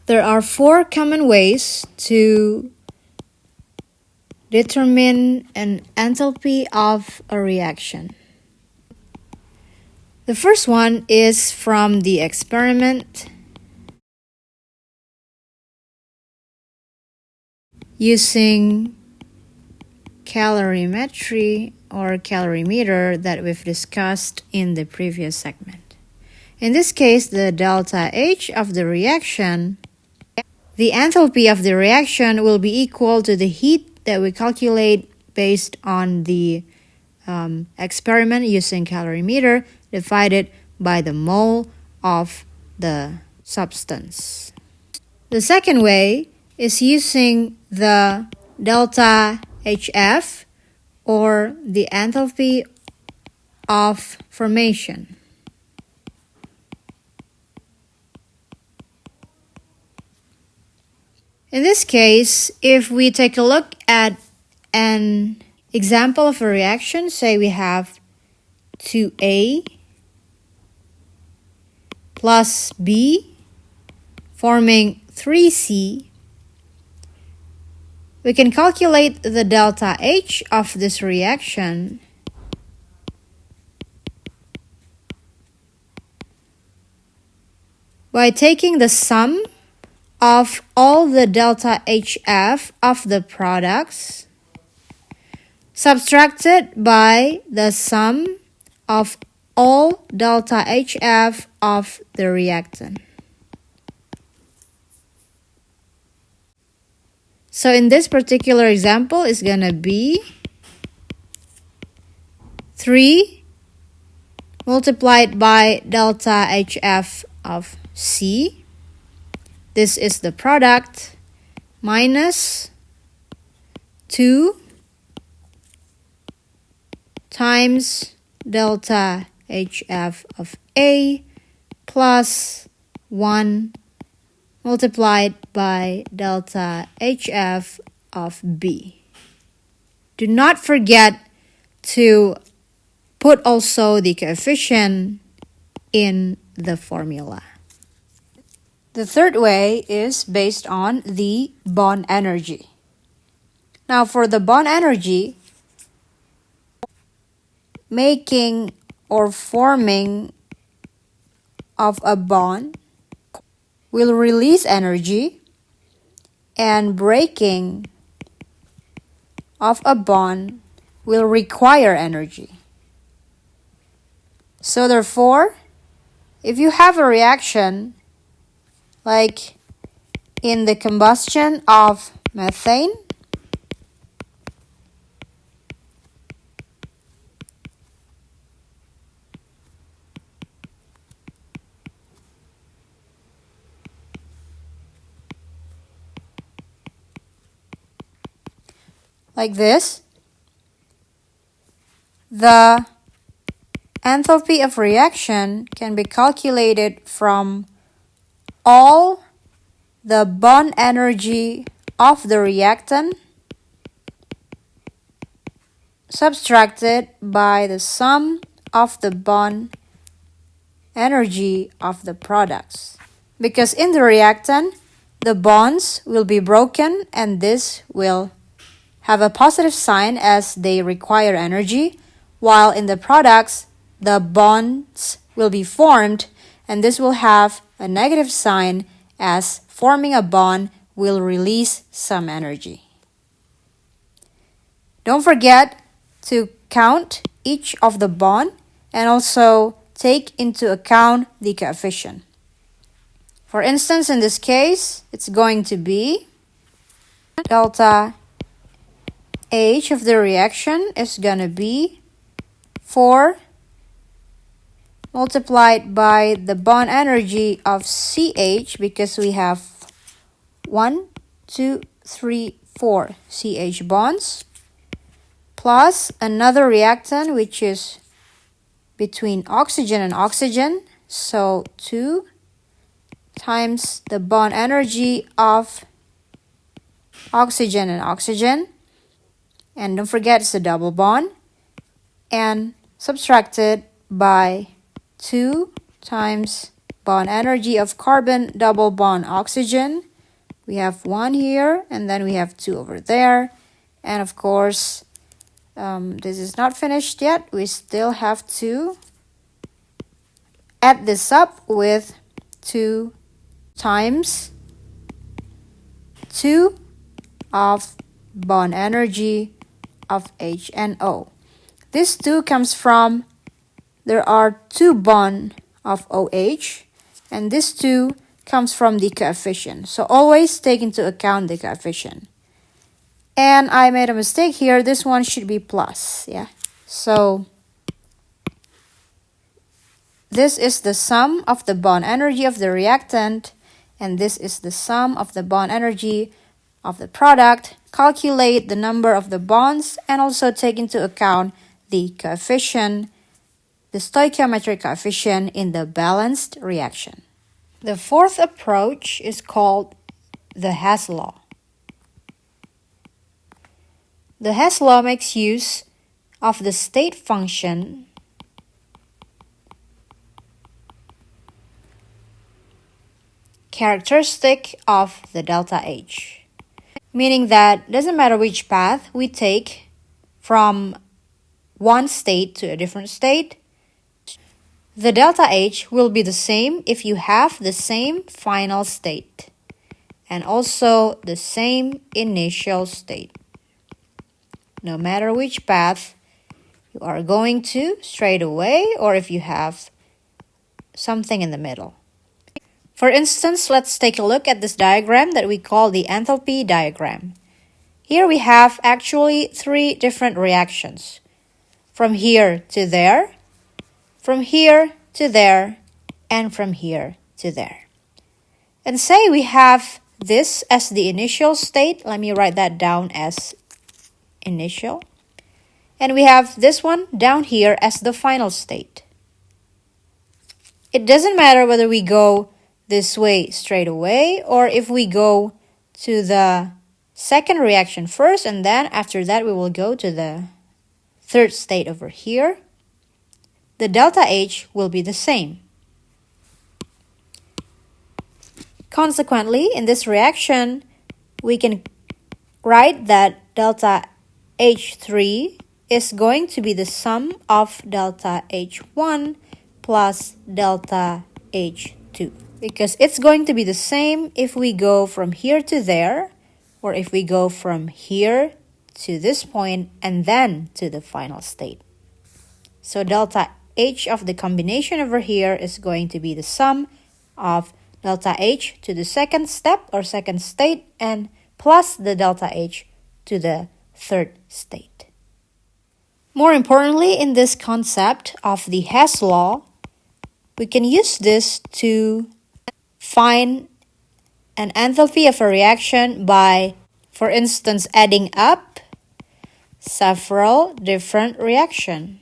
There are 4 common ways to determine an enthalpy of a reaction. The first one is from the experiment using calorimetry or calorimeter that we've discussed in the previous segment. In this case, the delta H of the reaction, the enthalpy of the reaction will be equal to the heat that we calculate based on the experiment using calorimeter divided by the mole of the substance. The second way is using the delta HF or the enthalpy of formation. In this case, if we take a look at an example of a reaction, say we have 2A plus B forming 3C, we can calculate the delta H of this reaction by taking the sum of all the delta HF of the products subtracted by the sum of all delta HF of the reactant. So in this particular example, it's going to be 3 multiplied by delta HF of C. This is the product minus 2 times delta HF of A plus 1 multiplied by delta HF of B. Do not forget to put also the coefficient in the formula. The third way is based on the bond energy. Now for the bond energy, making or forming of a bond will release energy, and breaking of a bond will require energy. So therefore, if you have a reaction like in the combustion of methane, like this, the enthalpy of reaction can be calculated from all the bond energy of the reactant subtracted by the sum of the bond energy of the products. Because in the reactant, the bonds will be broken, and this will have a positive sign as they require energy, while in the products, the bonds will be formed, and this will have a negative sign as forming a bond will release some energy. Don't forget to count each of the bond and also take into account the coefficient. For instance, in this case, it's going to be delta H of the reaction is going to be 4 multiplied by the bond energy of CH, because we have 1, 2, 3, 4 CH bonds, plus another reactant which is between oxygen and oxygen, so 2 times the bond energy of oxygen and oxygen, and don't forget it's a double bond, and subtracted by 2 times bond energy of carbon double bond oxygen. We have 1 here, and then we have 2 over there. And of course, this is not finished yet. We still have to add this up with 2 times 2 of bond energy of H and O. This 2 comes from, there are 2 bonds of OH, and this 2 comes from the coefficient. So always take into account the coefficient. And I made a mistake here. This one should be plus, yeah. So this is the sum of the bond energy of the reactant, and this is the sum of the bond energy of the product. Calculate the number of the bonds and also take into account the coefficient, the stoichiometric coefficient in the balanced reaction. The fourth approach is called the Hess law. The Hess law makes use of the state function characteristic of the delta H, meaning that it doesn't matter which path we take from one state to a different state, the delta H will be the same if you have the same final state and also the same initial state. No matter which path you are going to straight away, or if you have something in the middle. For instance, let's take a look at this diagram that we call the enthalpy diagram. Here we have actually 3 different reactions. From here to there, from here to there, and from here to there. And say we have this as the initial state. Let me write that down as initial. And we have this one down here as the final state. It doesn't matter whether we go this way straight away or if we go to the second reaction first, and then after that we will go to the third state over here. The delta H will be the same. Consequently, in this reaction, we can write that delta H3 is going to be the sum of delta H1 plus delta H2, because it's going to be the same if we go from here to there, or if we go from here to this point and then to the final state. So delta H of the combination over here is going to be the sum of delta H to the second step or second state and plus the delta H to the third state. More importantly, in this concept of the Hess law, we can use this to find an enthalpy of a reaction by, for instance, adding up several different reactions.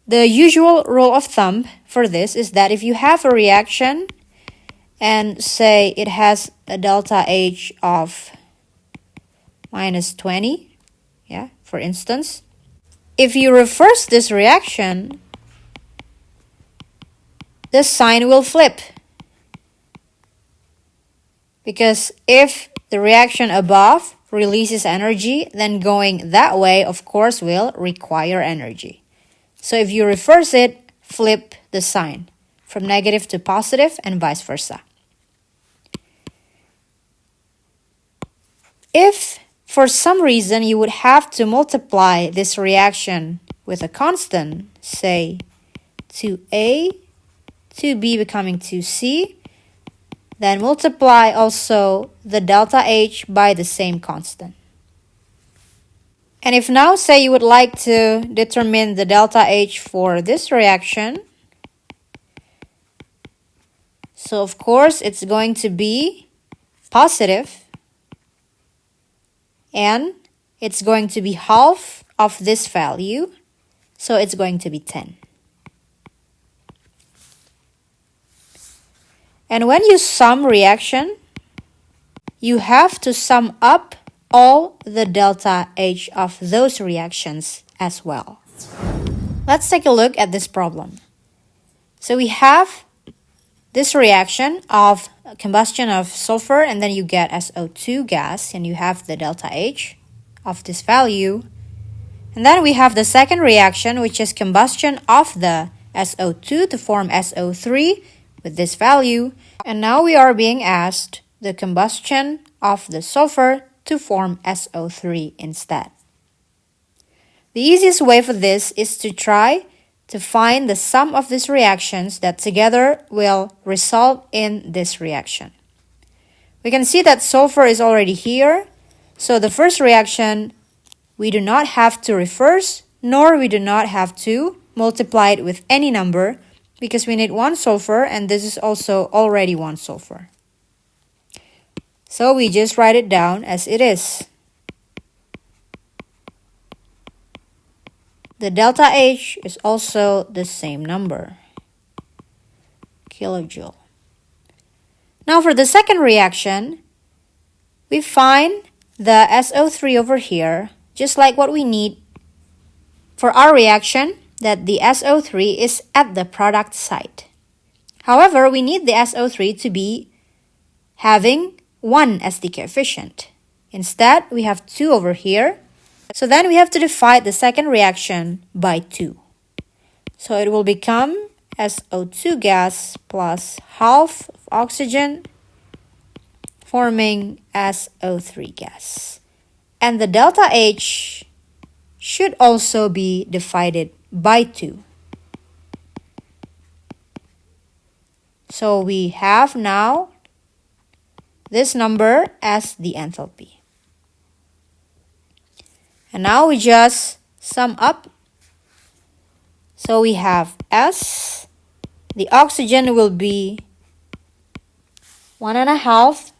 The usual rule of thumb for this is that if you have a reaction and say it has a delta H of minus 20, yeah, for instance, if you reverse this reaction, the sign will flip. Because if the reaction above releases energy, then going that way, of course, will require energy. So if you reverse it, flip the sign from negative to positive and vice versa. If for some reason you would have to multiply this reaction with a constant, say 2A, 2B becoming 2C, then multiply also the delta H by the same constant. And if now, say you would like to determine the delta H for this reaction, so of course it's going to be positive, and it's going to be half of this value, so it's going to be 10. And when you sum reaction, you have to sum up all the delta H of those reactions as well. Let's take a look at this problem. So we have this reaction of combustion of sulfur, and then you get SO2 gas, and you have the delta H of this value. And then we have the second reaction, which is combustion of the SO2 to form SO3 with this value. And now we are being asked the combustion of the sulfur to form SO3 instead. The easiest way for this is to try to find the sum of these reactions that together will result in this reaction. We can see that sulfur is already here, so the first reaction we do not have to reverse, nor we do not have to multiply it with any number, because we need one sulfur and this is also already one sulfur. So we just write it down as it is. The delta H is also the same number, kilojoule. Now for the second reaction, we find the SO3 over here, just like what we need for our reaction, that the SO3 is at the product site. However, we need the SO3 to be having 1 as the coefficient. Instead, we have 2 over here. So then we have to divide the second reaction by 2. So it will become SO2 gas plus half of oxygen forming SO3 gas. And the delta H should also be divided by 2. So we have now this number as the enthalpy. And now we just sum up. So we have S, the oxygen will be 1.5.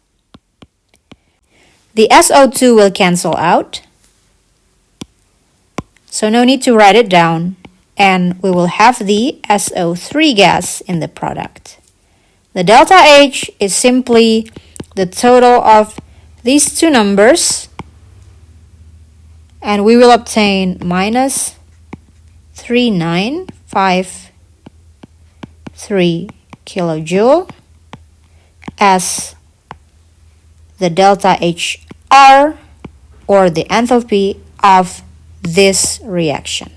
The SO2 will cancel out. So no need to write it down. And we will have the SO3 gas in the product. The delta H is simply the total of these two numbers. And we will obtain minus 3953 kilojoule as the delta HR, or the enthalpy of this reaction.